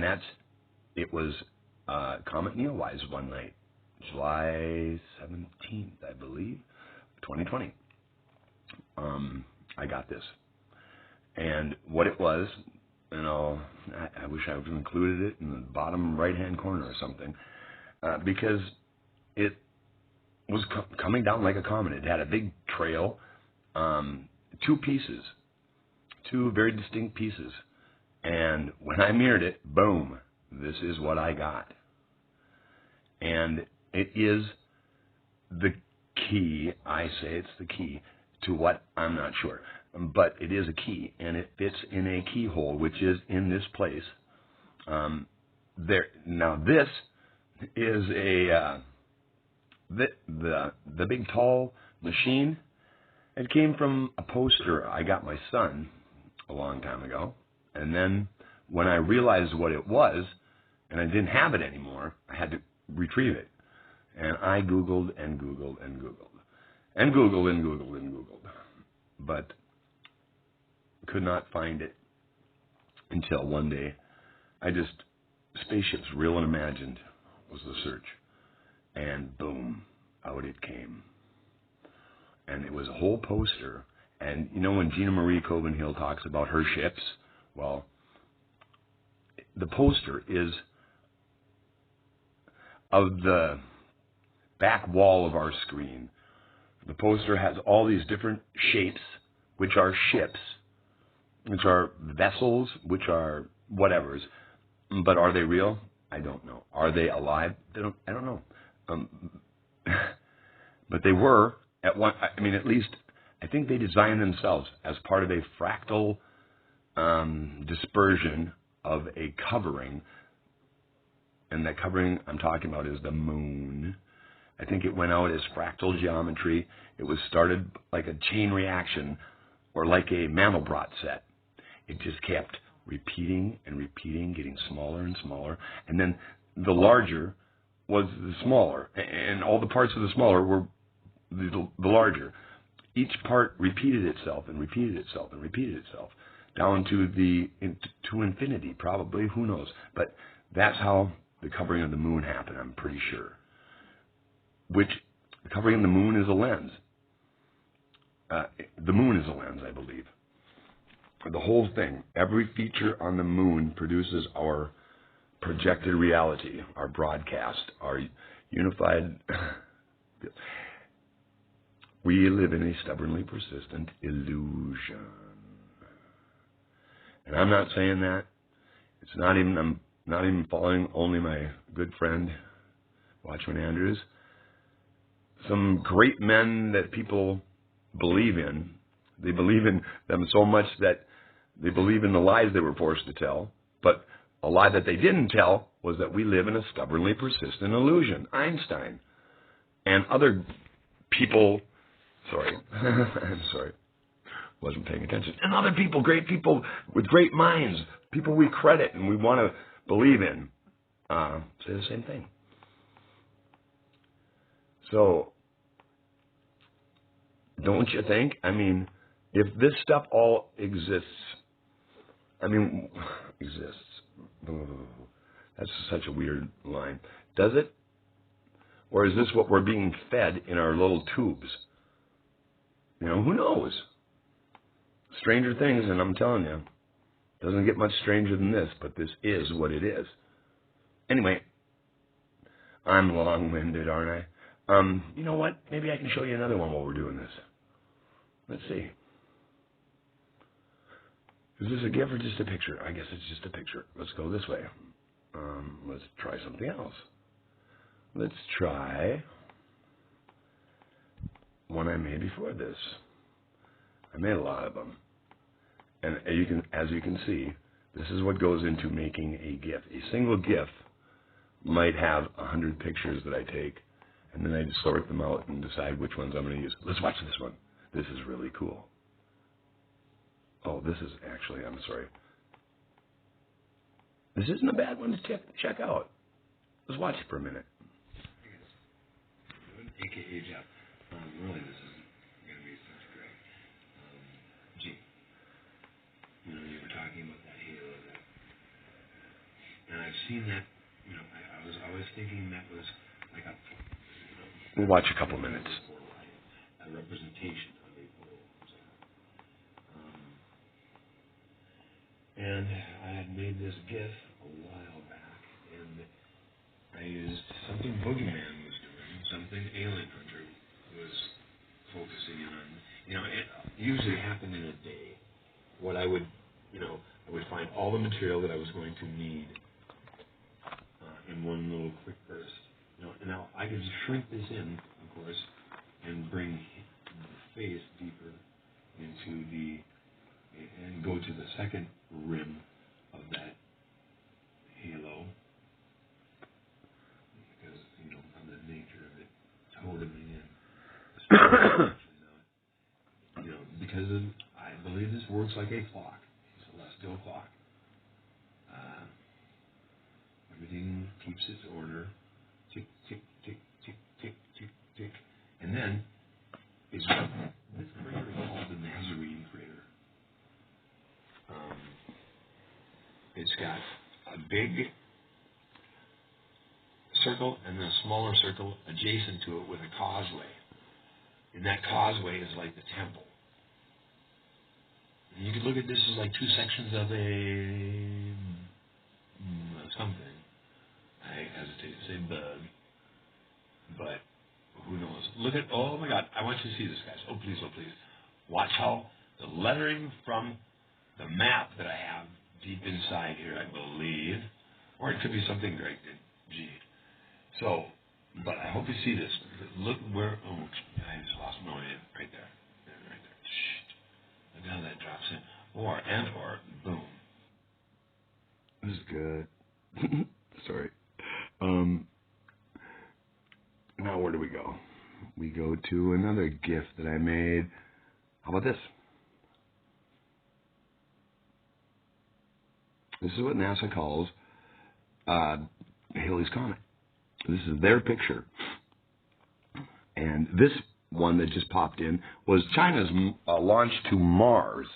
And it was Comet Neowise one night, July 17th, I believe, 2020. I got this. And what it was, I wish I would have included it in the bottom right-hand corner or something, because it was coming down like a comet. It had a big trail, two very distinct pieces. And when I mirrored it, boom, this is what I got. And it is the key, I say it's the key to what, I'm not sure, but it is a key, and it fits in a keyhole, which is in this place. Now this is the big tall machine. It came from a poster I got my son a long time ago, and then when I realized what it was, and I didn't have it anymore, I had to retrieve it. And I Googled and Googled and Googled and Googled and Googled and Googled, but could not find it until one day spaceships real and imagined was the search, and boom, out it came. And it was a whole poster. And when Gina Marie Covenhill talks about her ships, well, the poster is of the back wall of our screen. The poster has all these different shapes, which are ships, which are vessels, which are whatevers. But are they real? I don't know. Are they alive? I don't know. But they were at one. At least I think they designed themselves as part of a fractal dispersion of a covering. And that covering I'm talking about is the moon. I think it went out as fractal geometry. It was started like a chain reaction or like a Mandelbrot set. It just kept repeating and repeating, getting smaller and smaller. And then the larger was the smaller. And all the parts of the smaller were the larger. Each part repeated itself and repeated itself and repeated itself down to infinity, probably. Who knows? But that's how the covering of the moon happened, I'm pretty sure. Which, the covering of the moon is a lens. The moon is a lens, I believe. The whole thing, every feature on the moon produces our projected reality, our broadcast, our unified... We live in a stubbornly persistent illusion. And I'm not saying that. I'm not even following only my good friend, Watchman Andrews. Some great men that people believe in. They believe in them so much that they believe in the lies they were forced to tell. But a lie that they didn't tell was that we live in a stubbornly persistent illusion. Einstein and other people... Sorry. I'm sorry. Wasn't paying attention. And other people, great people with great minds, people we credit and we want to believe in, say the same thing. So, don't you think? If this stuff all exists, exists. That's such a weird line. Does it? Or is this what we're being fed in our little tubes? Who knows? Stranger things, and I'm telling you, doesn't get much stranger than this, but this is what it is. Anyway, I'm long-winded, aren't I? You know what? Maybe I can show you another one while we're doing this. Let's see. Is this a GIF or just a picture? I guess it's just a picture. Let's go this way. Let's try something else. Let's try one I made before this. I made a lot of them. And as you can see, this is what goes into making a GIF. A single GIF might have 100 pictures that I take, and then I just sort them out and decide which ones I'm going to use. Let's watch this one. This is really cool. Oh, this is actually, I'm sorry. This isn't a bad one to check out. Let's watch it for a minute. AKA Jeff. Really, this is going to be such great. Gee, you were talking about that halo. seen that, I was always thinking that was like a, We'll watch a couple minutes. A representation of a photo. And I had made this GIF a while back, and I used something Boogeyman was doing, something Alien Hunter was focusing on. It usually happened in a day. What I would, I would find all the material that I was going to need in one little quick burst. And now I could shrink this in, of course, and bring the face deeper into and go to the second rim of that halo, because, of the nature of it toteming in. Because I believe this works like a clock, a celestial clock. Everything keeps its order. Tick, tick, tick, tick, tick, tick, tick. And then, this crater is called the Nazarene crater. It's got a big circle and then a smaller circle adjacent to it with a causeway. And that causeway is like the temple. And you could look at this as like two sections of something. I hesitate to say bug, but who knows? Look at, oh my God, I want you to see this, guys. Oh, please, oh, please. Watch how the lettering from the map that I have deep inside here, I believe, or it could be something directed, G. So, but I hope you see this. Look where, I just lost my way right there. Right there. Shh. Look how that drops in. Or, boom. This is good. Sorry. Now where do we go? We go to another GIF that I made. How about this? This is what NASA calls Halley's Comet. This is their picture. And this one that just popped in was China's launch to Mars.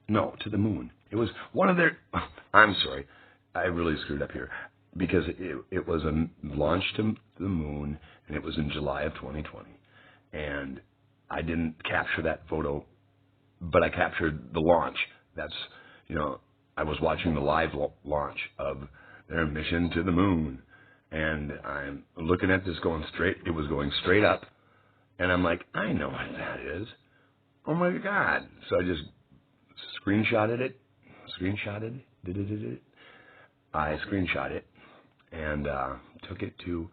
No, to the moon. It was one of their... I'm sorry. I really screwed up here. Because it was a launch to the moon, and it was in July of 2020. And I didn't capture that photo, but I captured the launch. That's, I was watching the live launch of their mission to the moon. And I'm looking at this going straight. It was going straight up. And I'm like, I know what that is. Oh, my God. So I just screenshotted it. I screenshot it and took it to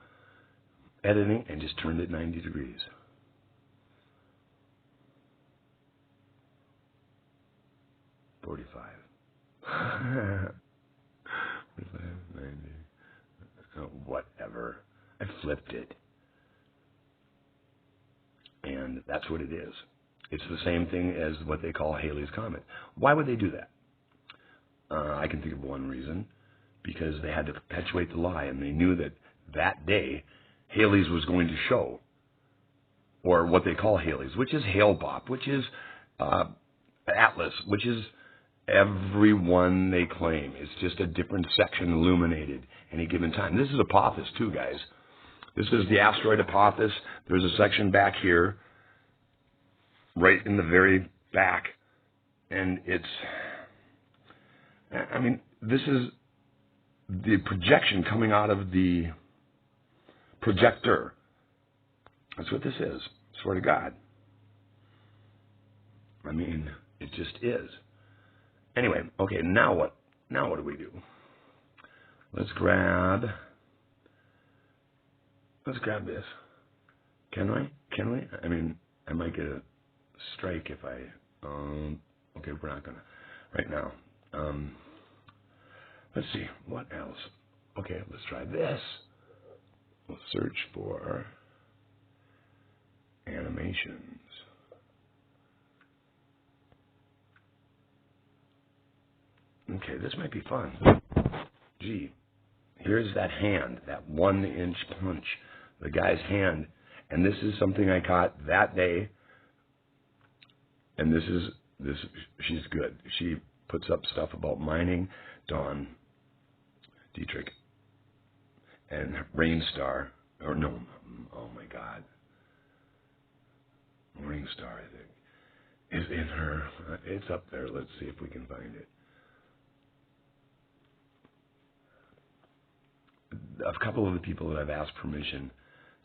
editing and just turned it 90 degrees. $45. 45, 90. Whatever. I flipped it. And that's what it is. It's the same thing as what they call Halley's Comet. Why would they do that? I can think of one reason. Because they had to perpetuate the lie, and they knew that that day Halley's was going to show, or what they call Halley's, which is Hale-Bopp, which is Atlas, which is every one they claim. It's just a different section illuminated any given time. This is Apophis too, guys. This is the asteroid Apophis. There's a section back here, right in the very back, and it's, this is the projection coming out of the projector. That's what this is. Swear to God. It just is. Anyway, okay, now what? Now what do we do? Let's grab this. Can we? I might get a strike if I, okay, we're not gonna, right now. Let's see, what else? Okay, let's try this. We'll search for animations. Okay, this might be fun. Gee, here's that hand, that 1-inch punch, the guy's hand. And this is something I caught that day. And she's good. She puts up stuff about mining. Dawn Dietrich. And Rainstar, or no, oh my God. Morningstar, I think, is in her. It's up there. Let's see if we can find it. A couple of the people that I've asked permission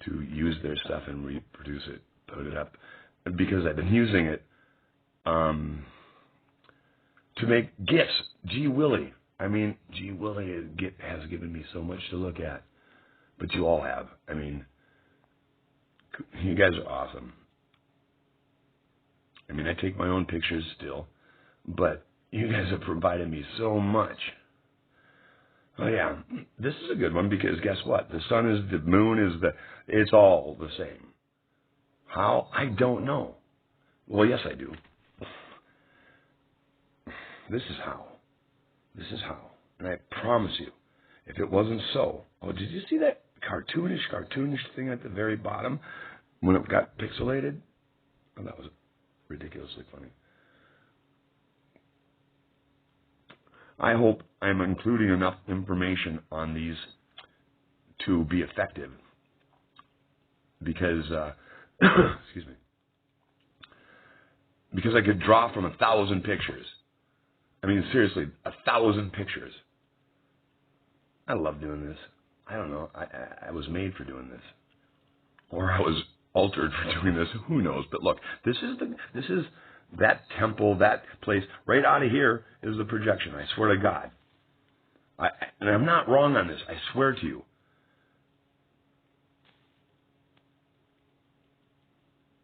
to use their stuff and reproduce it, put it up, because I've been using it to make GIFs. Gee Willie. I mean, Gee Willie has given me so much to look at. But you all have. I mean, you guys are awesome. I mean, I take my own pictures still, but you guys have provided me so much. Oh yeah, this is a good one because guess what? The sun is, the moon is it's all the same. How? I don't know. Well, yes, I do. This is how. This is how. And I promise you, if it wasn't so, oh, did you see that cartoonish thing at the very bottom when it got pixelated? Oh, that was ridiculously funny. I hope I'm including enough information on these to be effective because, excuse me, because I could draw from 1,000 pictures. I mean, seriously, 1,000 pictures. I love doing this. I don't know. I was made for doing this, or I was altered for doing this. Who knows? But look, this is that temple, that place. Right out of here is the projection. I swear to God. And I'm not wrong on this. I swear to you.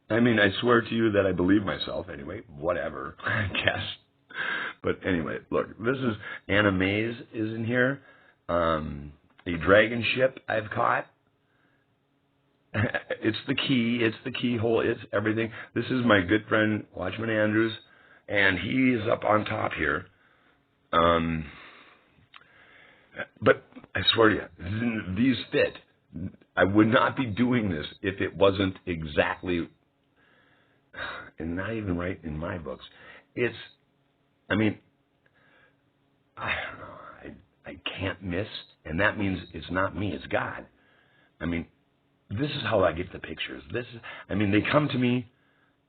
I mean, I swear to you that I believe myself. Anyway, whatever. I guess. But anyway, look. This is Anna Mays is in here. A dragon ship I've caught. It's the key. It's the keyhole. It's everything. This is my good friend Watchman Andrews, and he's up on top here. But I swear to you, these fit. I would not be doing this if it wasn't exactly, and not even right in my books. It's, I mean, I don't know. I can't miss, and that means it's not me. It's God. I mean, this is how I get the pictures. I mean, they come to me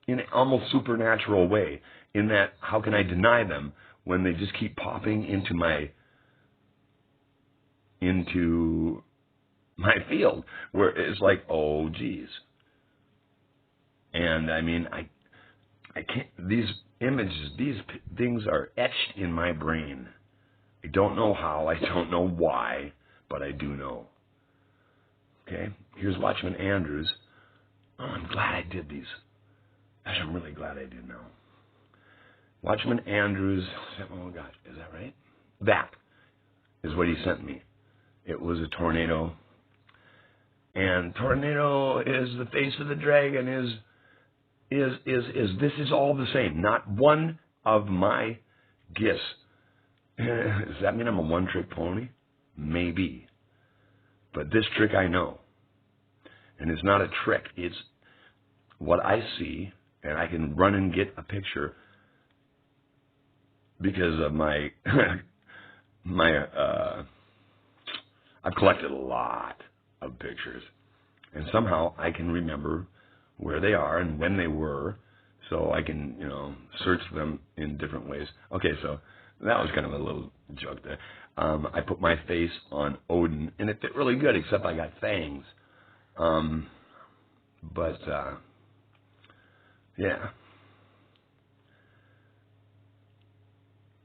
in an almost supernatural way. In that, how can I deny them when they just keep popping into my field, where it's like, oh, geez. And I mean, I can't. These images, these things are etched in my brain. I don't know how. I don't know why, but I do know. Okay, here's Watchman Andrews. Oh, I'm glad I did these. Gosh, I'm really glad I did now. Watchman Andrews. Oh, gosh, is that right? That is what he sent me. It was a tornado. And tornado is the face of the dragon, this is all the same. Not one of my gifts. Does that mean I'm a one-trick pony? Maybe. But this trick I know. And it's not a trick. It's what I see, and I can run and get a picture because of my I've collected a lot of pictures. And somehow I can remember where they are and when they were, so I can, search them in different ways. Okay, so that was kind of a little joke there. I put my face on Odin, and it fit really good, except I got fangs. Yeah.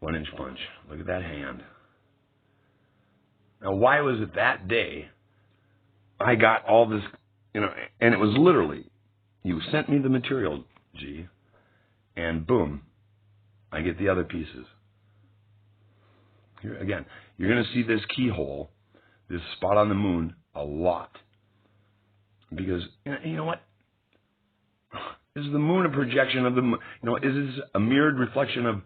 1-inch punch. Look at that hand. Now, why was it that day I got all this, and it was literally, you sent me the material, G, and boom, I get the other pieces. Here again, you're going to see this keyhole, this spot on the moon, a lot. Because, you know what? Is the moon a projection of the moon? Is this a mirrored reflection of...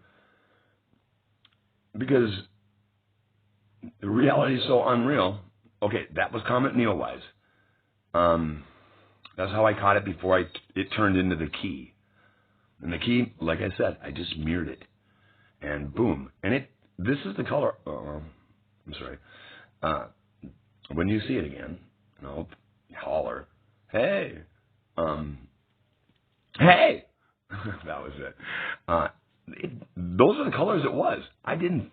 Because the reality is so unreal. Okay, that was Comet Neowise. That's how I caught it before it turned into the key. And the key, like I said, I just mirrored it. And boom. And this is the color... I'm sorry. When you see it again, holler, hey, hey. That was it. Those are the colors it was. I didn't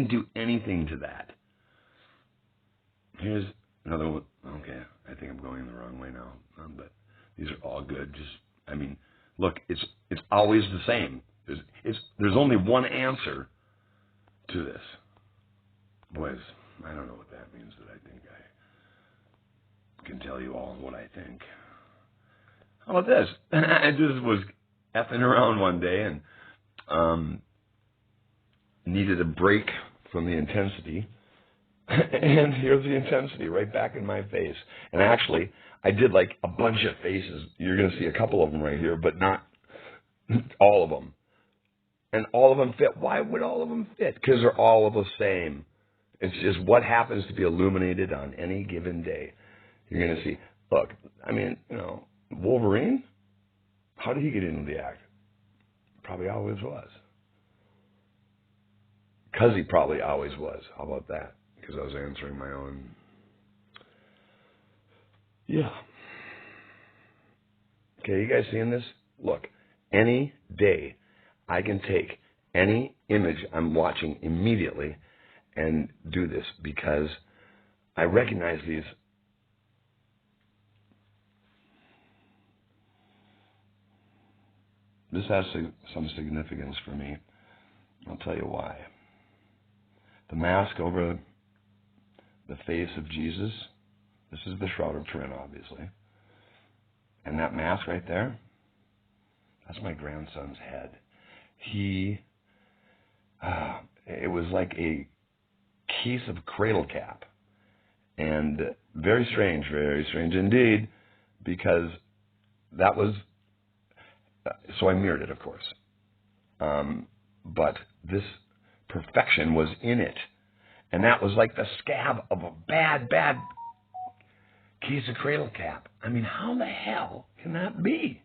do anything to that. Here's another one. Okay, I think I'm going the wrong way now. But these are all good. Look, it's always the same. There's only one answer to this. Boys, I don't know what that means, that I think I can tell you all what I think. How about this? I just was effing around one day and needed a break from the intensity. And here's the intensity right back in my face. And actually, I did like a bunch of faces. You're going to see a couple of them right here, but not all of them. And all of them fit. Why would all of them fit? Because they're all the same. It's just what happens to be illuminated on any given day. You're going to see, look, Wolverine, how did he get into the act? Probably always was. Because he probably always was. How about that? Because I was answering my own. Yeah. Okay, you guys seeing this? Look, any day I can take any image I'm watching immediately and do this because I recognize these. This has some significance for me. I'll tell you why. The mask over the face of Jesus, this is the Shroud of Turin, obviously. And that mask right there, that's my grandson's head. It was like a case of cradle cap. And very strange indeed, because that was, so I mirrored it, of course. But this perfection was in it. And that was like the scab of a bad case of cradle cap. How the hell can that be?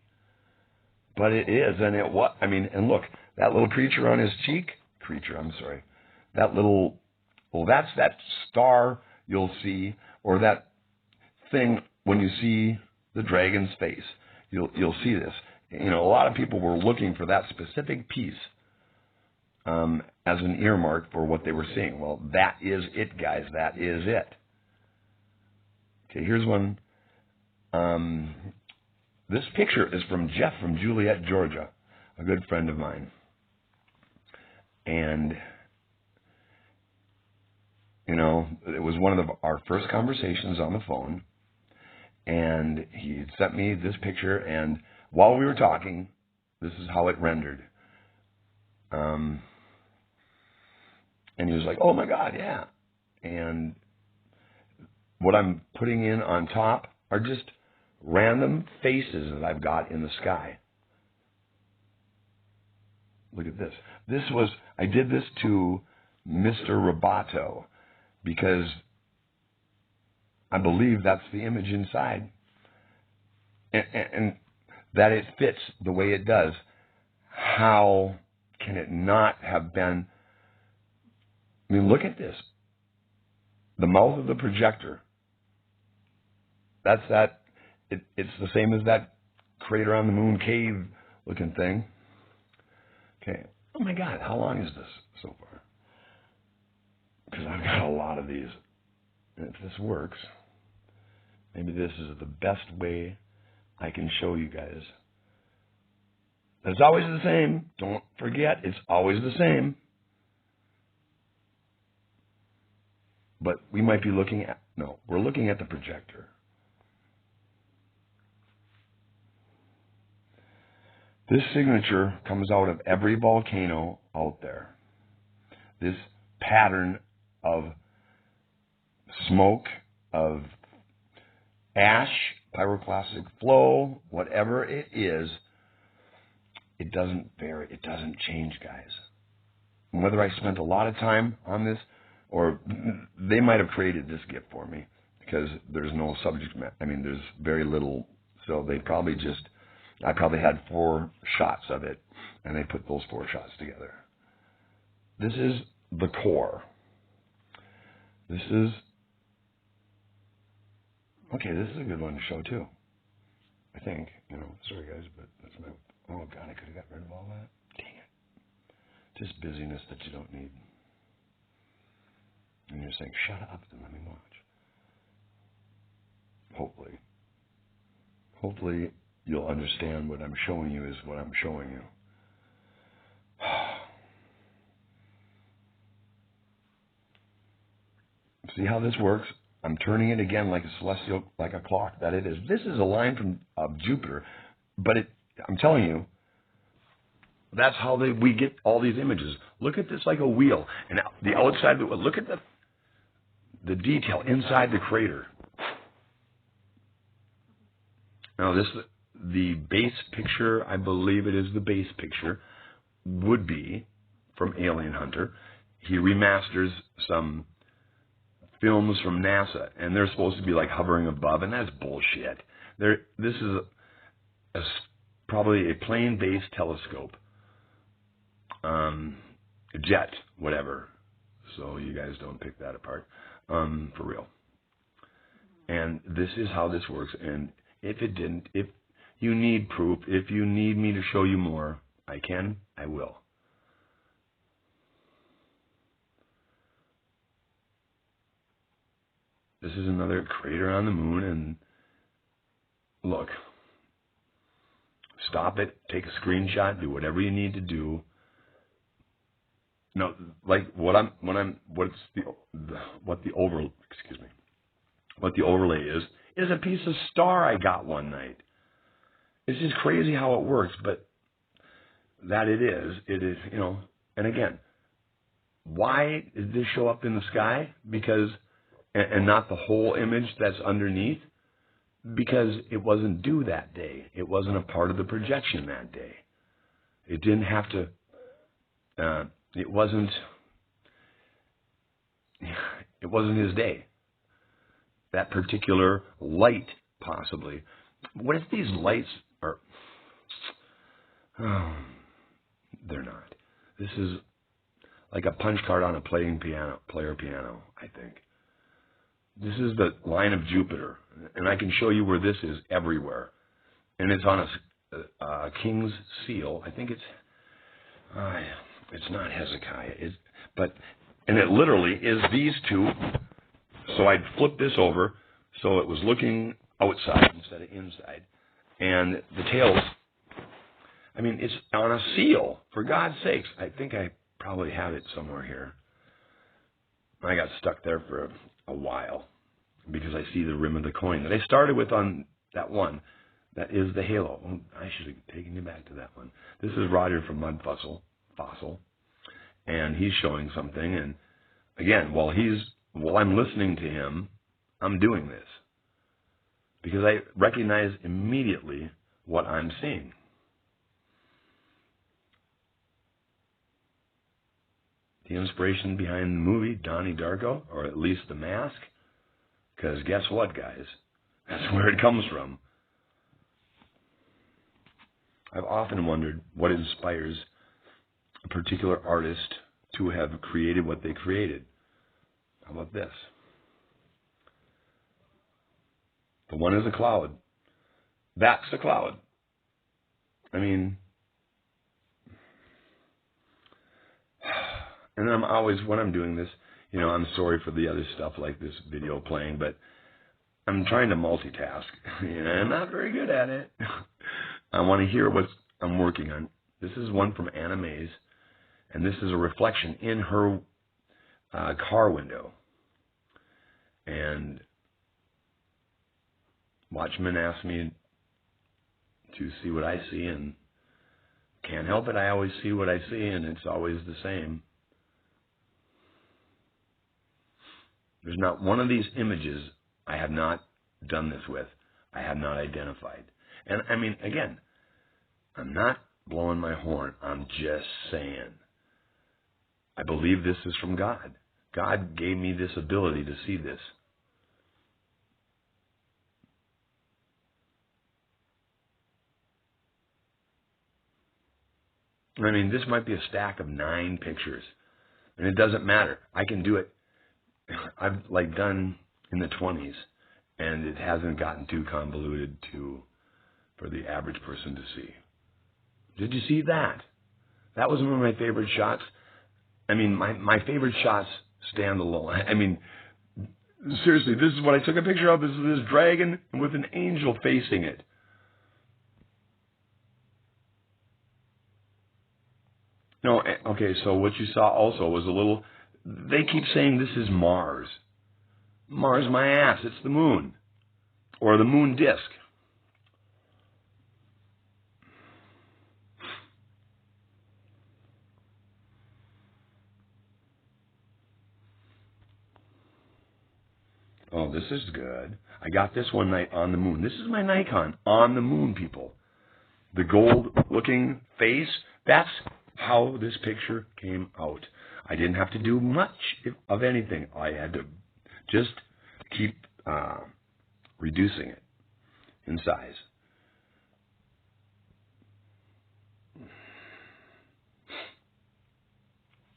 But it is, and it was. And look, that little creature on his cheek, that little, that's that star you'll see, or that thing when you see the dragon's face. You'll see this. A lot of people were looking for that specific piece as an earmark for what they were seeing. Well, that is it, guys. That is it. Okay, here's one. This picture is from Jeff from Juliet, Georgia, a good friend of mine. And, it was one of our first conversations on the phone. And he had sent me this picture, and while we were talking, this is how it rendered. And he was like, oh my God, yeah. And what I'm putting in on top are just random faces that I've got in the sky. Look at this. I did this to Mr. Roboto because I believe that's the image inside. And that it fits the way it does. How can it not have been? Look at this. The mouth of the projector. That's that. It's the same as that crater on the moon cave looking thing. Okay. Oh my God, how long is this so far? Because I've got a lot of these. And if this works, maybe this is the best way I can show you guys. It's always the same. Don't forget, it's always the same. But we might be looking at, we're looking at the projector. This signature comes out of every volcano out there. This pattern of smoke, of ash, pyroclastic flow, whatever it is, it doesn't vary. It doesn't change, guys. And whether I spent a lot of time on this, or they might have created this gift for me, because there's no subject matter. There's very little, so they probably I probably had 4 shots of it, and they put those 4 shots together. This is the core. This is, okay, this is a good one to show too. I think, sorry guys, but that's my, oh God, I could have got rid of all that. Dang it. Just busyness that you don't need. And you're saying, shut up and let me watch. Hopefully you'll understand what I'm showing you is what I'm showing you. See how this works? I'm turning it again like a celestial, like a clock that it is. This is a line from Jupiter, but I'm telling you, that's how we get all these images. Look at this like a wheel, and the outside of it. Look at the detail inside the crater. Now the base picture, I believe it is the base picture, would be from Alien Hunter. He remasters some films from NASA, and they're supposed to be like hovering above, and that's bullshit. This is probably a plane-based telescope, a jet, whatever. So you guys don't pick that apart, for real. And this is how this works. And if you need proof, if you need me to show you more, I will. This is another crater on the moon, and look, stop it, take a screenshot, do whatever you need to do. No, like what the overlay is a piece of star I got one night. It's just crazy how it works, but that it is, and again, why did this show up in the sky? Because, and not the whole image that's underneath, because it wasn't due that day. It wasn't a part of the projection that day. It didn't have to, it wasn't his day. That particular light, possibly. What if these lights are, they're not. This is like a punch card on a player piano, I think. This is the line of Jupiter, and I can show you where this is everywhere. And it's on a king's seal. I think it's not Hezekiah, and it literally is these two. So I'd flip this over so it was looking outside instead of inside. And the tails, it's on a seal, for God's sakes. I think I probably have it somewhere here. I got stuck there for a while because I see the rim of the coin that I started with on that one. That is the halo. Oh, I should have taken you back to that one. This is Roger from Mud Fossil, and he's showing something. And again, while I'm listening to him, I'm doing this because I recognize immediately what I'm seeing. The inspiration behind the movie, Donnie Darko, or at least The Mask, because guess what, guys? That's where it comes from. I've often wondered what inspires a particular artist to have created what they created. How about this? The one is a cloud. That's a cloud. And I'm always, when I'm doing this, I'm sorry for the other stuff like this video playing, but I'm trying to multitask. I'm not very good at it. I want to hear what I'm working on. This is one from Anna Mays, and this is a reflection in her car window. And Watchman asked me to see what I see, and can't help it. I always see what I see, and it's always the same. There's not one of these images I have not done this with. I have not identified. And again, I'm not blowing my horn. I'm just saying. I believe this is from God. God gave me this ability to see this. This might be a stack of 9 pictures. And it doesn't matter. I can do it I've like done in the 20s, and it hasn't gotten too convoluted for the average person to see. Did you see that? That was one of my favorite shots. I mean, my favorite shots stand alone. I mean, seriously, this is what I took a picture of. This is this dragon with an angel facing it. No, okay, so what you saw also was a little, they keep saying this is Mars. Mars my ass, it's the moon. Or the moon disk. Oh, this is good. I got this one night on the moon. This is my Nikon on the moon, people. The gold-looking face, that's how this picture came out. I didn't have to do much of anything. I had to just keep reducing it in size.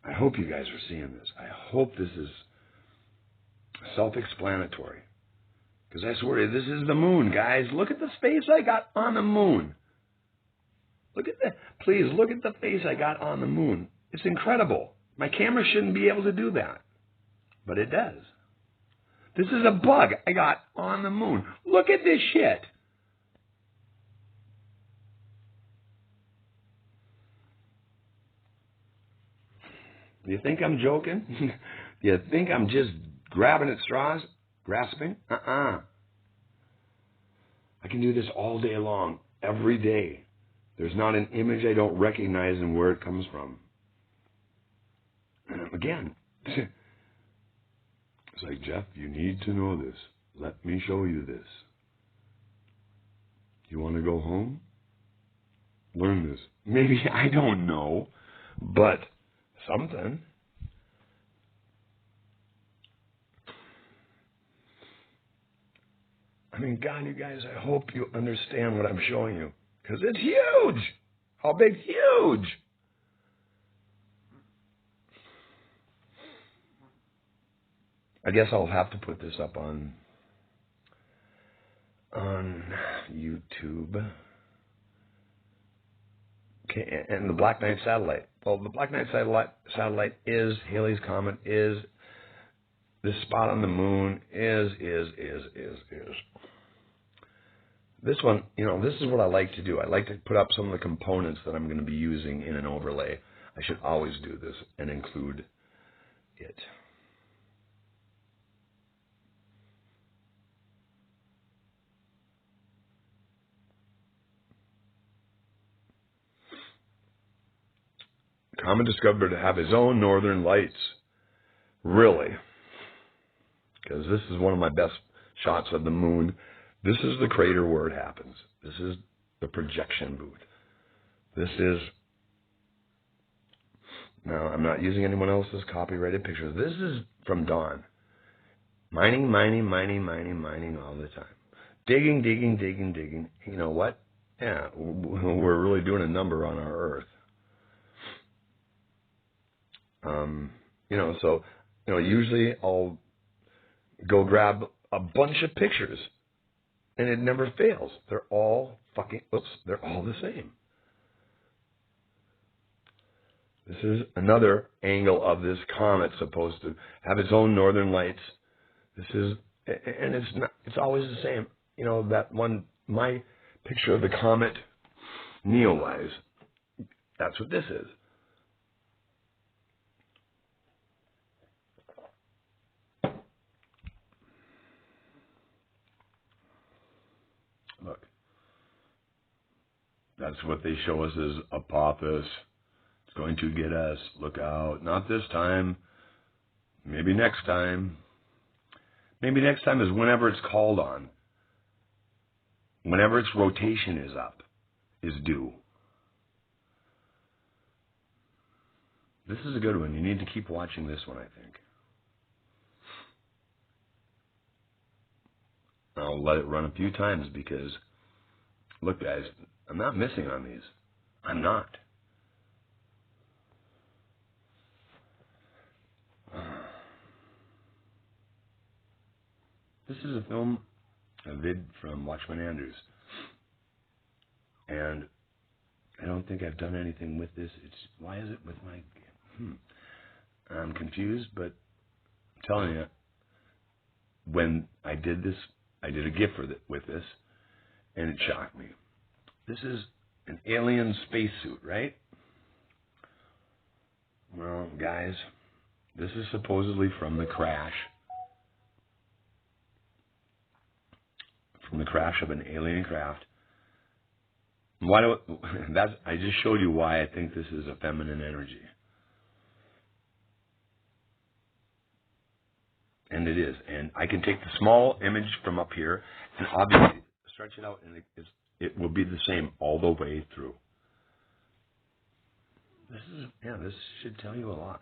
I hope you guys are seeing this. I hope this is self-explanatory. Because I swear, this is the moon, guys. Look at the face I got on the moon. Look at that. Please, look at the face I got on the moon. It's incredible. My camera shouldn't be able to do that. But it does. This is a bug I got on the moon. Look at this shit. Do you think I'm joking? Do you think I'm just grabbing at straws? Grasping? I can do this all day long, every day. There's not an image I don't recognize and where it comes from. Again, it's like, Jeff, you need to know this. Let me show you this. You want to go home? Learn this. Maybe, I don't know, but something. I mean, God, you guys, I hope you understand what I'm showing you. Because it's huge. How big? Huge. I guess I'll have to put this up on YouTube. Okay, and the Black Knight satellite. Well, the Black Knight satellite is Halley's Comet, is this spot on the moon, is. This one, you know, this is what I like to do. I like to put up some of the components that I'm going to be using in an overlay. I should always do this and include it. Comet discovered to have his own northern lights. Really. Because this is one of my best shots of the moon. This is the crater where it happens. This is the projection booth. This is... Now, I'm not using anyone else's copyrighted pictures. This is from Dawn. Mining all the time. Digging. You know what? Yeah, we're really doing a number on our Earth. You know, so, you know, usually I'll go grab a bunch of pictures, and it never fails. They're all they're all the same. This is another angle of this comet supposed to have its own northern lights. This is, and it's always the same. You know, that one, my picture of the comet Neowise, that's what this is. Look, that's what they show us as Apophis. It's going to get us. Look out. Not this time. Maybe next time. Maybe next time is whenever it's called on. Whenever its rotation is up, is due. This is a good one. You need to keep watching this one, I think. I'll let it run a few times because, look guys, I'm not missing on these. I'm not. This is a film, a vid from Watchman Andrews. And I don't think I've done anything with this. Why is it with my... I'm confused, but I'm telling you, when I did this, I did a GIF with this, and it shocked me. This is an alien spacesuit, right? Well, guys, this is supposedly from the crash. From the crash of an alien craft. I just showed you why I think this is a feminine energy. And it is. And I can take the small image from up here and obviously stretch it out, and it will be the same all the way through. This should tell you a lot.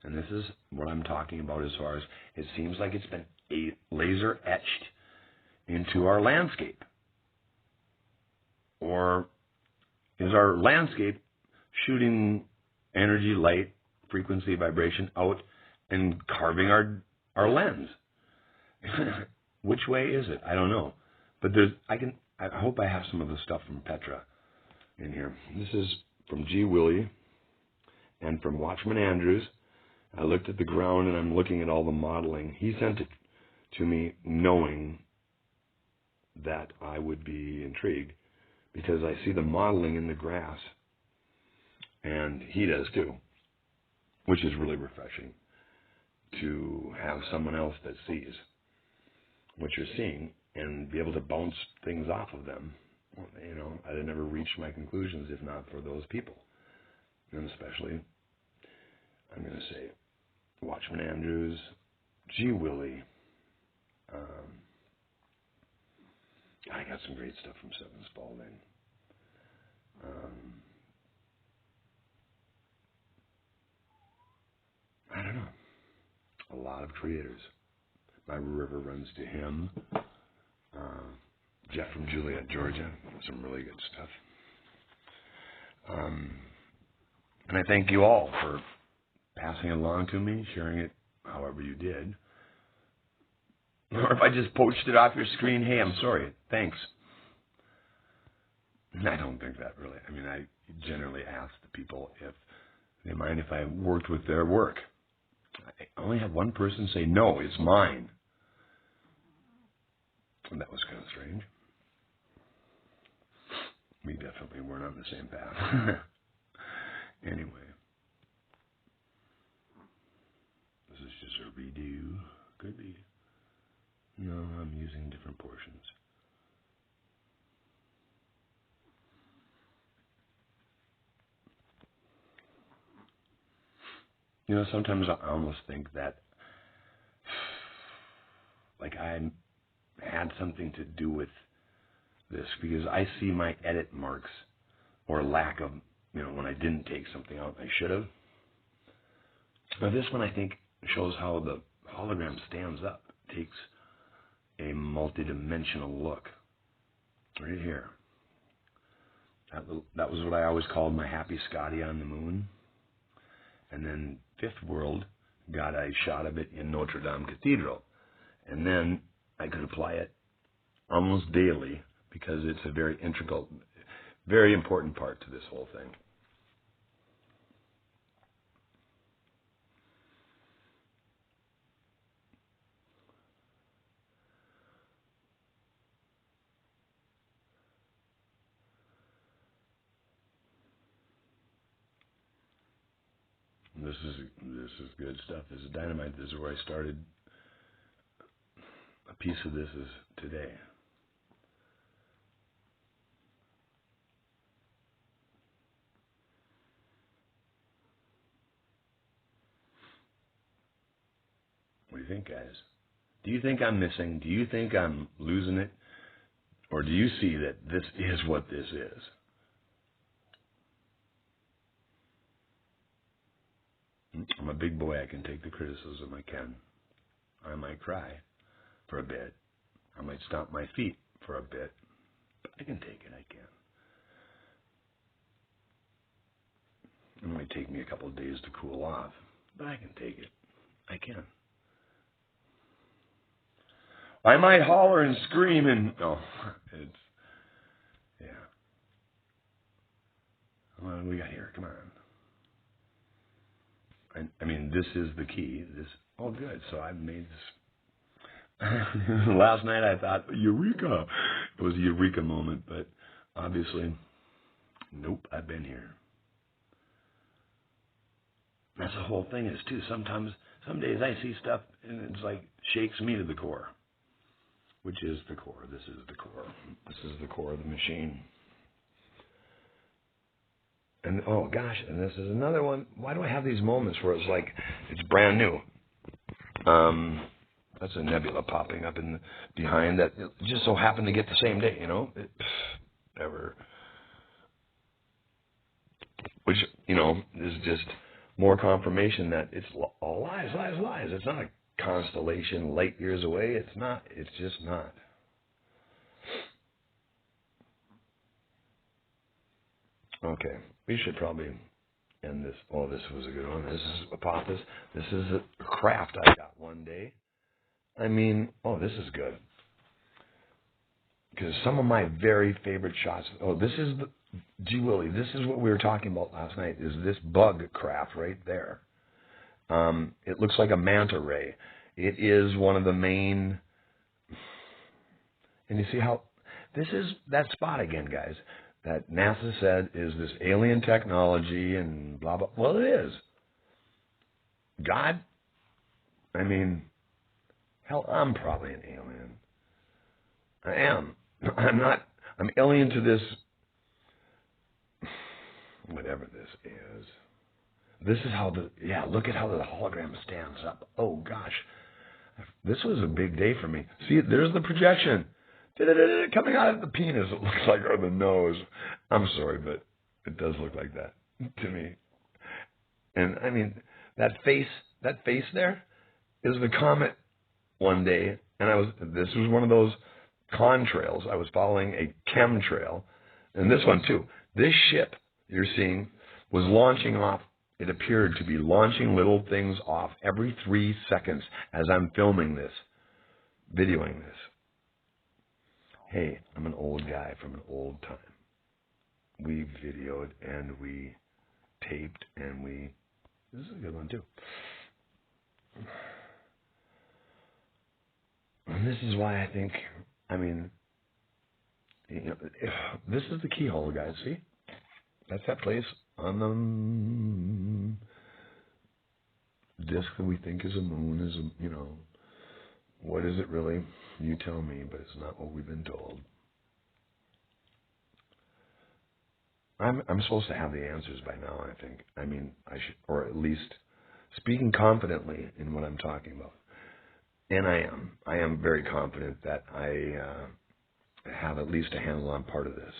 And this is what I'm talking about as far as it seems like it's been laser etched into our landscape. Or is our landscape shooting energy, light, frequency, vibration out and carving our lens? Which way is it? I don't know. But I hope I have some of the stuff from Petra in here. This is from G. Willie and from Watchman Andrews. I looked at the ground and I'm looking at all the modeling. He sent it to me knowing that I would be intrigued because I see the modeling in the grass. And he does too, which is really refreshing to have someone else that sees what you're seeing and be able to bounce things off of them. You know, I'd have never reached my conclusions if not for those people. And especially, I'm going to say, Watchman Andrews, G. Willie. I got some great stuff from Seven Spalding. I don't know. A lot of creators. My river runs to him. Jeff from Juliet, Georgia. Some really good stuff. And I thank you all for passing it along to me, sharing it however you did. Or if I just poached it off your screen, hey, I'm sorry. Thanks. I don't think that really. I mean, I generally ask the people if they mind if I worked with their work. I only had one person say, no, it's mine. And that was kind of strange. We definitely weren't on the same path. Anyway. This is just a redo. Could be. No, I'm using different portions. You know, sometimes I almost think that like I had something to do with this because I see my edit marks or lack of, you know, when I didn't take something out I should have. Now this one I think shows how the hologram stands up. It takes a multi-dimensional look. Right here. That was what I always called my Happy Scotty on the moon. And then Fifth World got a shot of it in Notre Dame Cathedral. And then I could apply it almost daily because it's a very integral, very important part to this whole thing. This is good stuff. This is dynamite. This is where I started. A piece of this is today. What do you think, guys? Do you think I'm missing? Do you think I'm losing it? Or do you see that this is what this is? I'm a big boy. I can take the criticism I can. I might cry for a bit. I might stomp my feet for a bit. I can take it. I can. It might take me a couple of days to cool off, but I can take it. I can. I might holler and scream and no, it's yeah. What do we got here? Come on. I mean, this is the key. This oh good. So I've made this. Last night I thought eureka. It was a eureka moment, but obviously, nope. I've been here. That's the whole thing is too. Sometimes, some days I see stuff and it's like shakes me to the core. Which is the core. This is the core. This is the core of the machine. And oh gosh, and this is another one. Why do I have these moments where it's like it's brand new? That's a nebula popping up in behind that. It just so happened to get the same day, you know. Ever, which you know is just more confirmation that it's all lies, lies, lies. It's not a constellation light years away. It's not. It's just not. Okay, we should probably end this. Oh, this was a good one. This is Apophis. This is a craft I got one day. I mean, oh, this is good. Because some of my very favorite shots. Oh, this is the. Gee Willie, this is what we were talking about last night. Is this bug craft right there? It looks like a manta ray. It is one of the main. And you see how this is that spot again, guys. That NASA said is this alien technology and blah blah. Well, it is. God. I mean, hell, I'm probably an alien. I am. I'm not. I'm alien to this. Whatever this is. This is how the. Yeah, look at how the hologram stands up. Oh gosh. This was a big day for me. See, there's the projection. Coming out of the penis, it looks like, or the nose. I'm sorry, but it does look like that to me. And I mean, that face there is the comet one day. And this was one of those contrails. I was following a chemtrail. And this one too. This ship you're seeing was launching off. It appeared to be launching little things off every 3 seconds as I'm filming this, videoing this. Hey, I'm an old guy from an old time. We videoed and we taped and we... This is a good one too. And this is why I think, I mean, you know, this is the keyhole, guys. See? That's that place on the disc that we think is a moon, is a, you know, what is it really? You tell me, but it's not what we've been told. I'm supposed to have the answers by now, I think. I mean, I should, or at least speaking confidently in what I'm talking about. And I am. I am very confident that I have at least a handle on part of this.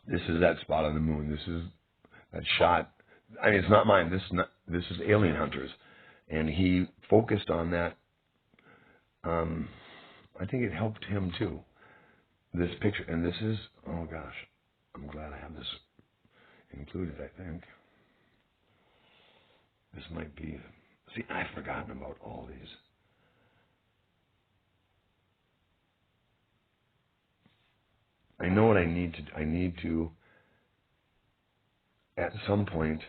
This is that spot on the moon. This is that shot. I mean, it's not mine. This is Alien Hunters, and he focused on that. I think it helped him too. This picture, and this is, oh gosh, I'm glad I have this included. I think this might be. See, I've forgotten about all these. I know what I need to. I need to, at some point,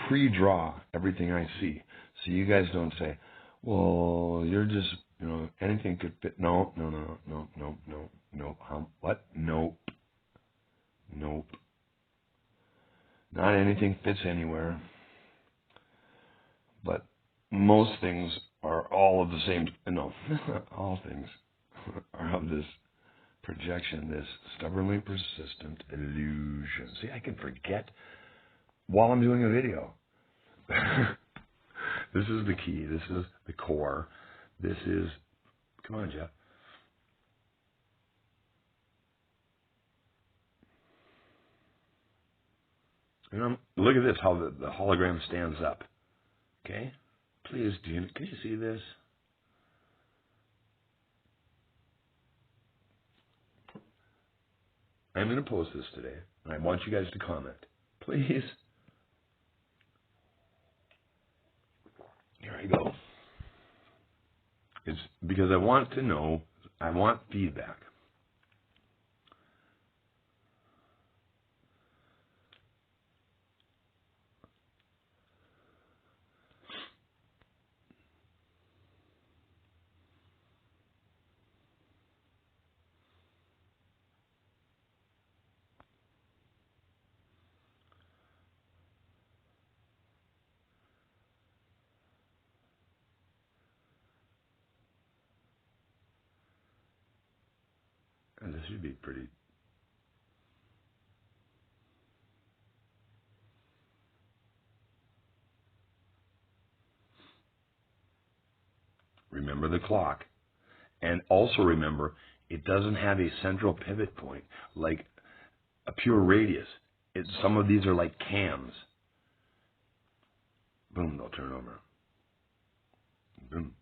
pre-draw everything I see, so you guys don't say, "Well, you're just, you know, anything could fit." No. What? Nope. Not anything fits anywhere. But most things are all of the same. No, all things are of this projection, this stubbornly persistent illusion. See, I can forget while I'm doing a video. This is the key. This is the core. This is, come on, Jeff. And look at this, how the hologram stands up. Okay? Please, can you see this? I'm going to post this today, and I want you guys to comment. Please. Here I go. It's because I want to know, I want feedback. And this should be pretty. Remember the clock. And also remember, it doesn't have a central pivot point like a pure radius. Some of these are like cams. Boom, they'll turn over. Boom.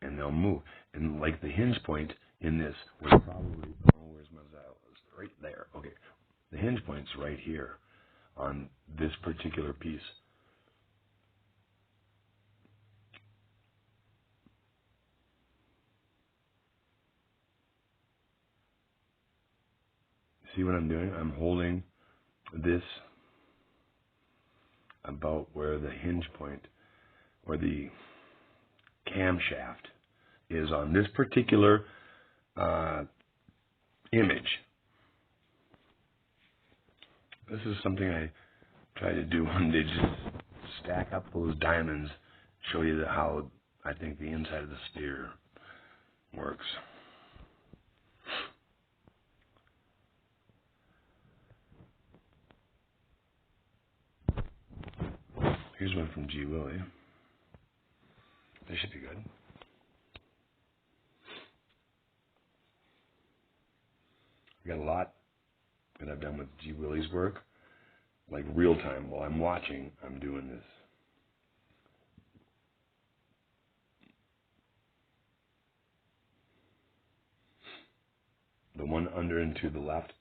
And they'll move. And like the hinge point in this was probably, oh, where's my dial? It's right there. Okay. The hinge point's right here on this particular piece. See what I'm doing? I'm holding this about where the hinge point or the camshaft is on this particular image. This is something I try to do one day, just stack up those diamonds, show you how I think the inside of the sphere works. Here's one from G. Willie. This should be good. I got a lot that I've done with G. Willie's work, like real time. While I'm watching, I'm doing this. The one under and to the left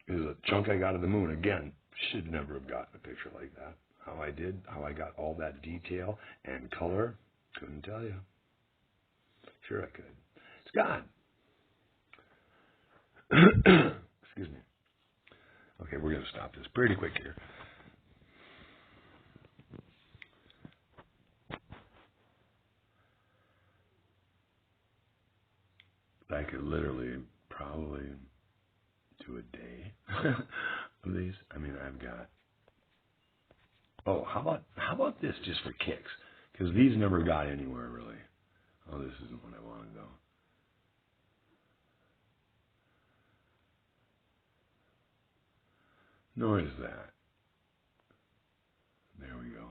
is a chunk I got of the moon. Again, should never have gotten a picture like that. How I did, how I got all that detail and color, couldn't tell you. Sure I could. It's God. Excuse me. Okay, we're going to stop this pretty quick here. I could literally probably do a day of these. I mean, I've got. Oh, how about this just for kicks? Because these never got anywhere really. Oh, this isn't what I wanted though. Nor is that. There we go.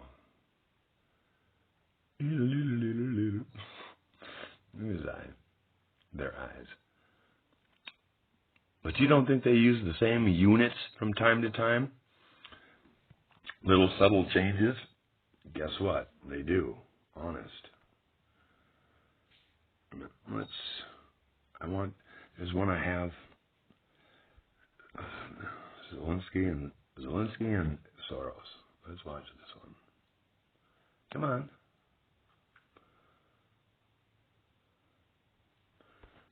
Look at his eye. Their eyes. But you don't think they use the same units from time to time? Little subtle changes? Guess what? They do. Honest. There's one I have. Zelensky and Soros. Let's watch this one. Come on.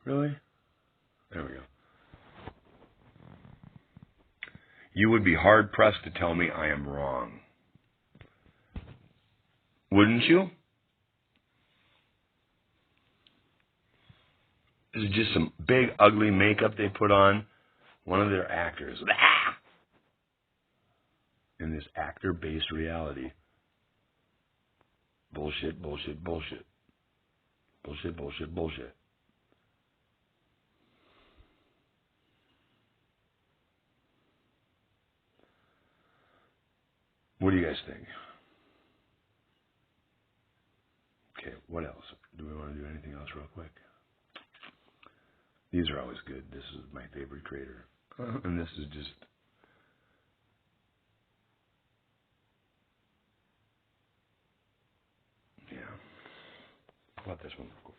Really? There we go. You would be hard pressed to tell me I am wrong. Wouldn't you? This is just some big, ugly makeup they put on one of their actors. In this actor-based reality. Bullshit, bullshit, bullshit. Bullshit, bullshit, bullshit. What do you guys think? Okay, what else? Do we want to do anything else real quick? These are always good. This is my favorite creator. And this is just... Yeah. How about this one real quick?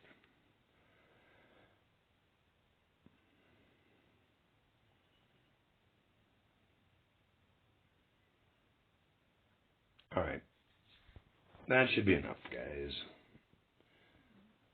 All right. That should be enough, guys.